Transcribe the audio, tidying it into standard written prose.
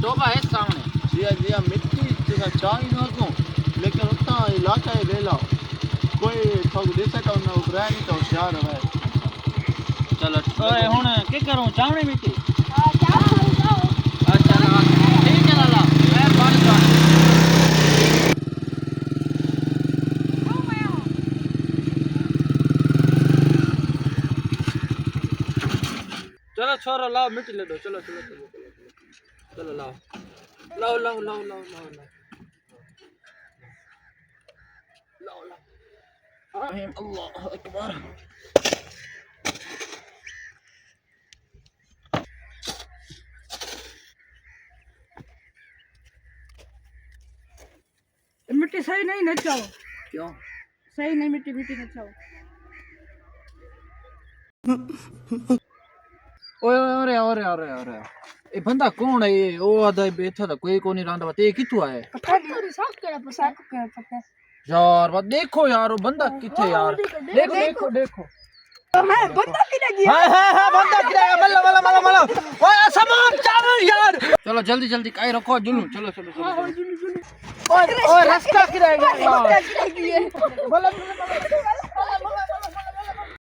डोबा है सामने। जिया जिया मिट्टी जैसा चाई ना को लेकिन उतना इलाका है वेला कोई थोक दिसे तो ना उभरा नहीं तो होशियार है। चलो ओए हुन के करूं चावणे मिट्टी। हां जाओ जाओ। अच्छा ला ठीक है ला मैं पानी दो। चलो छोरो लाओ मिट्टी ले दो। चलो चलो चलो चलो लाओ लाओ लाओ लाओ लाओ लाओ लाओ लाओ। अल्लाह अकबर। मिट्टी सही नहीं नचाओ। क्यों सही नहीं मिट्टी मिट्टी नचाओ। ओए ओरे ओरे ओरे ओरे ये बंदा कौन है ये ओ आधा बैठा था कोई को नहीं रहा ते किथु आए थोड़ी साफ करे पता यार बात देखो यार वो बंदा किथे यार देखो देखो देखो मैं बंदा किधर गया हां बंदा किधर गया मल्ला मल्ला मल्ला मल्ला ओए सामान चावल यार चलो जल्दी जल्दी काई रखो जुलू चलो चलो चलो ओए ओए रास्ता किधर गया यार मल्ला मल्ला